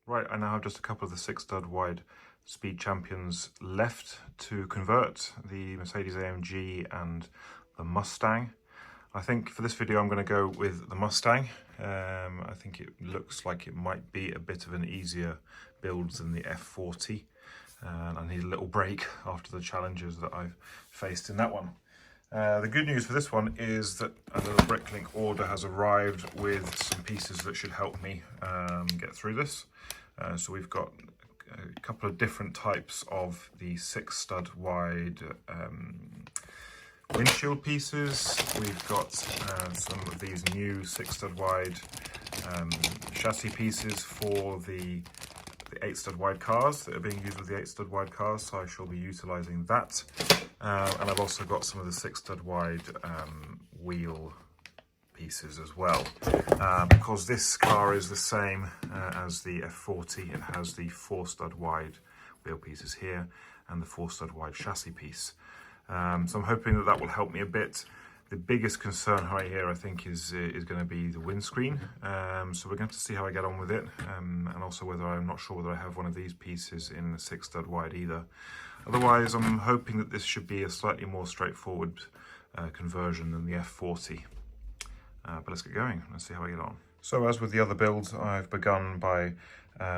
Right, I now have just a couple of the 6-stud wide Speed Champions left to convert, the Mercedes-AMG and the Mustang. I think for this video I'm going to go with the Mustang. I think it looks like it might be a bit of an easier build than the F40. And I need a little break after the challenges that I've faced in that one. The good news for this one is that a little Bricklink order has arrived with some pieces that should help me get through this. So we've got a couple of different types of the 6-stud wide windshield pieces. We've got some of these new 6-stud wide chassis pieces for the 8-stud wide cars that are being used with the 8-stud wide cars, so I shall be utilising that. And I've also got some of the 6-stud wide wheel pieces as well. Because this car is the same as the F40, it has the 4-stud wide wheel pieces here and the 4-stud wide chassis piece. So I'm hoping that that will help me a bit. The biggest concern right here, I think, is going to be the windscreen. So we're going to have to see how I get on with it, and also whether I'm not sure whether I have one of these pieces in the 6-stud wide either. Otherwise, I'm hoping that this should be a slightly more straightforward conversion than the F40. But let's get going. Let's see how I get on. So as with the other builds, I've begun by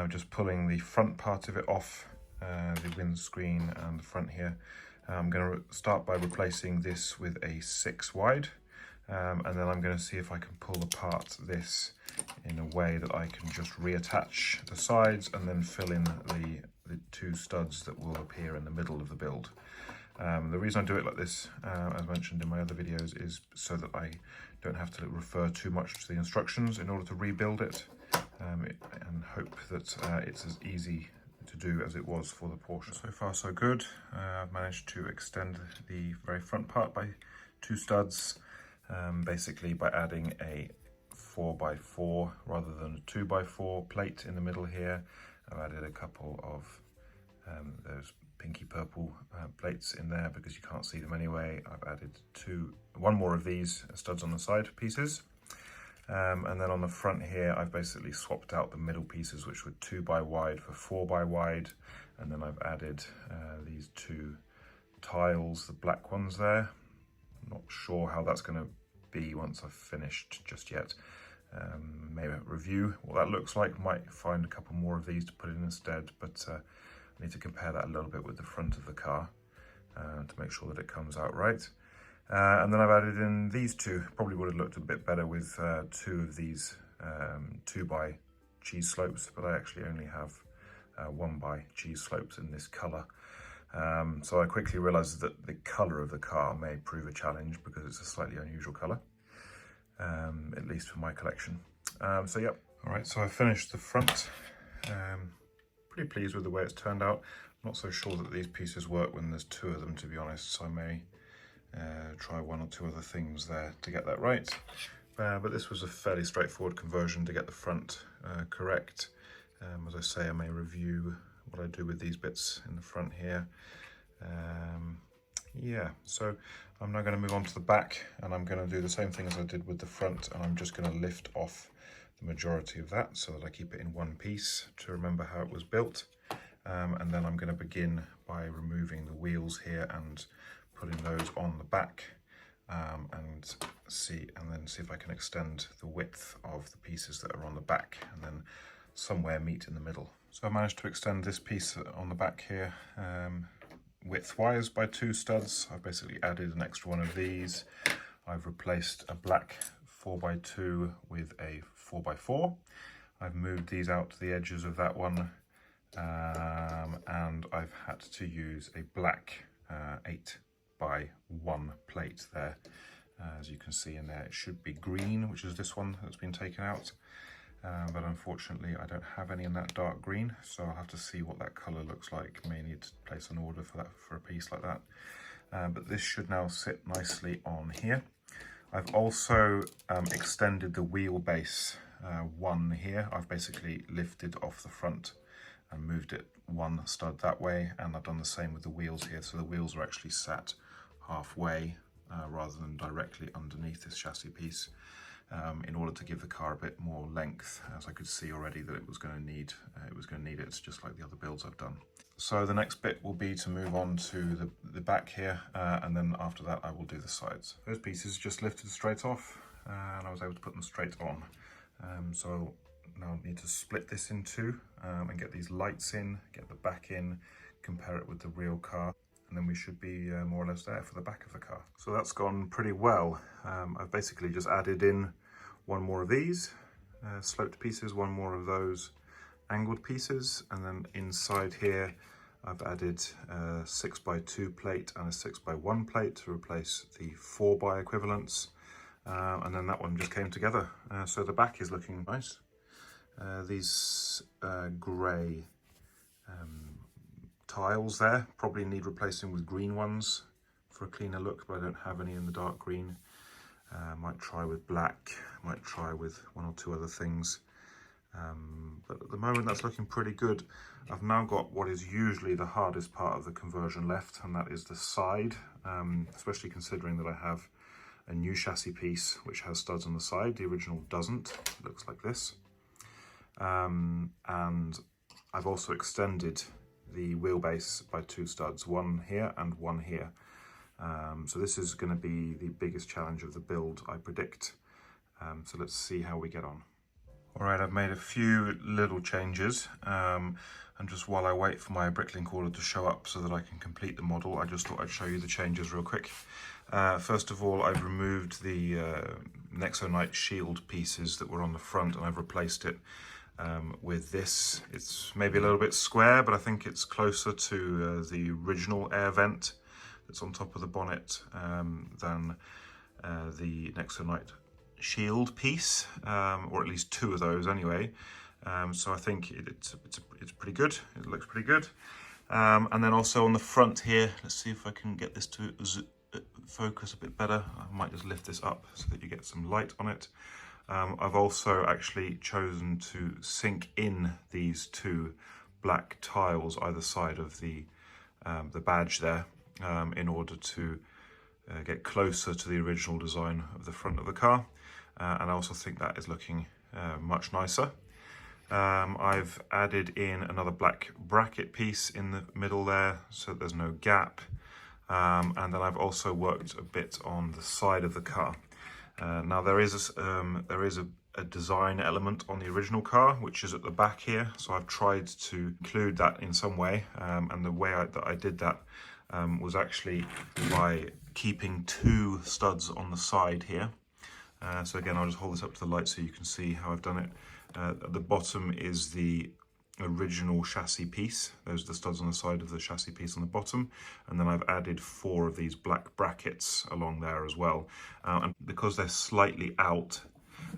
just pulling the front part of it off, the windscreen and the front here. I'm going to start by replacing this with a 6 wide, and then I'm going to see if I can pull apart this in a way that I can just reattach the sides and then fill in the 2 studs that will appear in the middle of the build. The reason I do it like this, as mentioned in my other videos, is so that I don't have to refer too much to the instructions in order to rebuild it, and hope that it's as easy to do as it was for the Porsche. So far so good. I've managed to extend the very front part by 2 studs, basically by adding a 4x4 rather than a 2x4 plate in the middle here. I've added a couple of those pinky purple plates in there because you can't see them anyway. I've added one more of these studs on the side pieces. And then on the front here, I've basically swapped out the middle pieces, which were 2x wide for 4x wide. And then I've added these 2 tiles, the black ones there. I'm not sure how that's going to be once I've finished just yet. Maybe review what that looks like. Might find a couple more of these to put in instead, but I need to compare that a little bit with the front of the car to make sure that it comes out right. And then I've added in these 2. Probably would have looked a bit better with 2 of these 2x cheese slopes, but I actually only have 1x cheese slopes in this colour. So I quickly realised that the colour of the car may prove a challenge because it's a slightly unusual colour, at least for my collection. So yep. Alright, so I finished the front. Pretty pleased with the way it's turned out. Not so sure that these pieces work when there's 2 of them, to be honest, so I may try 1 or 2 other things there to get that right. But this was a fairly straightforward conversion to get the front correct. As I say, I may review what I do with these bits in the front here. Yeah, so I'm now going to move on to the back, and I'm going to do the same thing as I did with the front, and I'm just going to lift off the majority of that so that I keep it in one piece to remember how it was built. And then I'm going to begin by removing the wheels here and putting those on the back, and then see if I can extend the width of the pieces that are on the back and then somewhere meet in the middle. So I managed to extend this piece on the back here width-wise by 2 studs. I've basically added an extra one of these. I've replaced a black 4x2 with a 4x4. I've moved these out to the edges of that one, and I've had to use a black 8x1 plate there. As you can see in there, it should be green, which is this one that's been taken out. But unfortunately, I don't have any in that dark green, so I'll have to see what that colour looks like. May need to place an order for that, for a piece like that. But this should now sit nicely on here. I've also extended the wheelbase 1 here. I've basically lifted off the front and moved it 1 stud that way, and I've done the same with the wheels here, so the wheels are actually sat halfway rather than directly underneath this chassis piece. in order to give the car a bit more length, as I could see already that it was going to need it, just like the other builds I've done. So the next bit will be to move on to the back here, and then after that I will do the sides. Those pieces just lifted straight off, and I was able to put them straight on. So now I need to split this in two and get these lights in, get the back in, compare it with the real car, and then we should be more or less there for the back of the car. So that's gone pretty well. I've basically just added in one more of these sloped pieces, one more of those angled pieces, and then inside here I've added a 6x2 plate and a 6x1 plate to replace the 4x equivalents, and then that one just came together. So the back is looking nice. These grey tiles there probably need replacing with green ones for a cleaner look, but I don't have any in the dark green. Might try with black, might try with one or two other things. But at the moment that's looking pretty good. I've now got what is usually the hardest part of the conversion left, and that is the side, especially considering that I have a new chassis piece which has studs on the side. The original doesn't. It looks like this. And I've also extended the wheelbase by 2 studs, one here and one here. So this is going to be the biggest challenge of the build, I predict. So let's see how we get on. All right, I've made a few little changes, and just while I wait for my bricklink order to show up so that I can complete the model, I just thought I'd show you the changes real quick. First of all, I've removed the Nexonite shield pieces that were on the front, and I've replaced it with this. It's maybe a little bit square, but I think it's closer to the original air vent that's on top of the bonnet than the Nexonite shield piece, or at least 2 of those anyway. So I think it's pretty good. It looks pretty good. And then also on the front here, let's see if I can get this to focus a bit better. I might just lift this up so that you get some light on it. I've also actually chosen to sink in these 2 black tiles either side of the badge there, in order to get closer to the original design of the front of the car. And I also think that is looking much nicer. I've added in another black bracket piece in the middle there so there's no gap. And then I've also worked a bit on the side of the car. Now there is a design element on the original car, which is at the back here. So I've tried to include that in some way. And the way that I did that was actually by keeping 2 studs on the side here. So again, I'll just hold this up to the light so you can see how I've done it. At the bottom is the original chassis piece. Those are the studs on the side of the chassis piece on the bottom. And then I've added 4 of these black brackets along there as well. And because they're slightly out,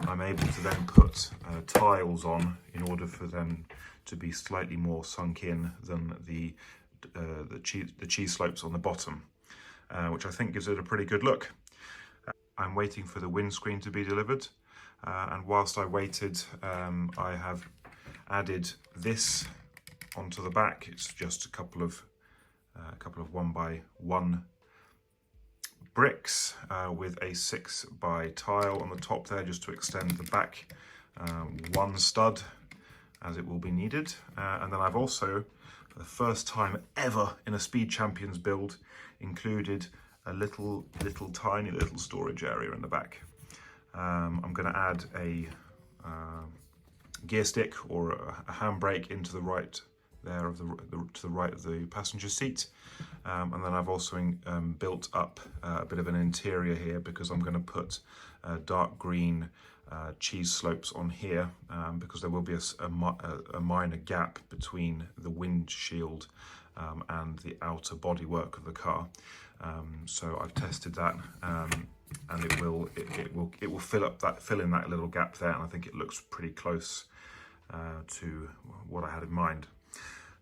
I'm able to then put tiles on in order for them to be slightly more sunk in than the cheese slopes on the bottom, which I think gives it a pretty good look. I'm waiting for the windscreen to be delivered, and whilst I waited, I have added this onto the back. It's just a couple of 1x1 bricks with a 6x tile on the top there, just to extend the back 1 stud as it will be needed. And then I've also, for the first time ever in a Speed Champions build, included a tiny little storage area in the back. I'm going to add a gear stick or a handbrake into the right there to the right of the passenger seat, and then I've also built up a bit of an interior here because I'm going to put dark green cheese slopes on here, because there will be a minor gap between the windshield and the outer bodywork of the car. So I've tested that, and it will fill in that little gap there, and I think it looks pretty close to what I had in mind.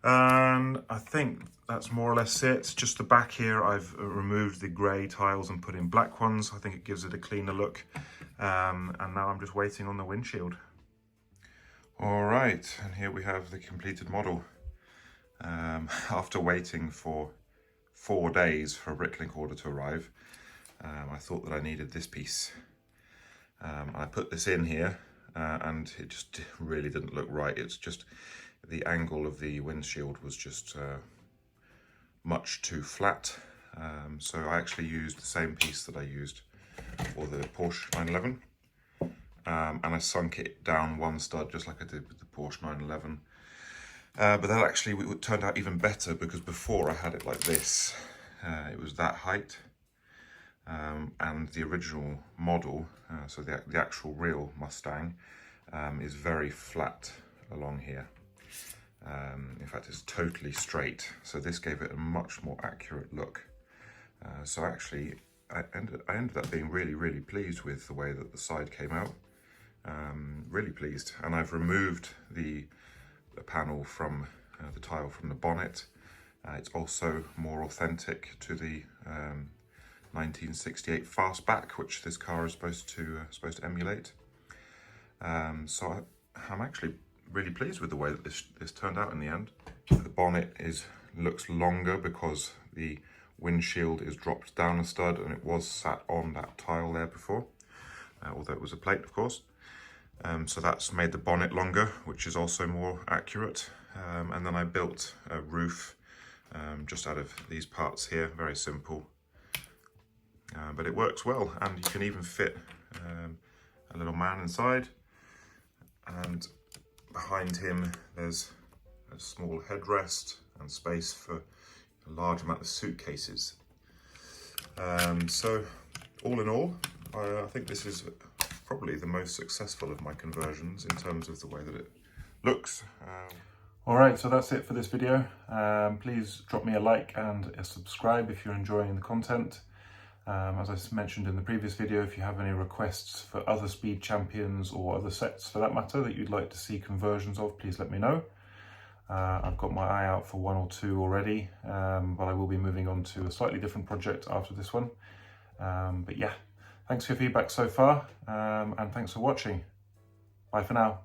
And I think that's more or less it. Just the back here, I've removed the grey tiles and put in black ones. I think it gives it a cleaner look. And now I'm just waiting on the windshield. All right, and here we have the completed model. After waiting for 4 days for a bricklink order to arrive, I thought that I needed this piece. I put this in here and it just really didn't look right. It's just the angle of the windshield was just much too flat. So I actually used the same piece that I used for the Porsche 911, and I sunk it down one stud just like I did with the Porsche 911. But that actually turned out even better, because before I had it like this, it was that height, and the original model, so the actual real Mustang, is very flat along here. In fact, it's totally straight, so this gave it a much more accurate look. So actually, I ended up being really pleased with the way that the side came out. Really pleased. And I've removed the panel from the tile from the bonnet. It's also more authentic to the 1968 fastback, which this car is supposed to emulate. So I'm actually really pleased with the way that this turned out in the end. The bonnet looks longer because the windshield is dropped down a stud, and it was sat on that tile there before, although it was a plate, of course. So that's made the bonnet longer, which is also more accurate. And then I built a roof just out of these parts here, very simple. But it works well, and you can even fit a little man inside. And behind him there's a small headrest and space for a large amount of suitcases. So all in all, I think this is probably the most successful of my conversions in terms of the way that it looks. Alright, so that's it for this video. Please drop me a like and a subscribe if you're enjoying the content. As I mentioned in the previous video, if you have any requests for other Speed Champions or other sets for that matter that you'd like to see conversions of, please let me know. I've got my eye out for one or two already, but I will be moving on to a slightly different project after this one. But yeah, thanks for your feedback so far, and thanks for watching. Bye for now.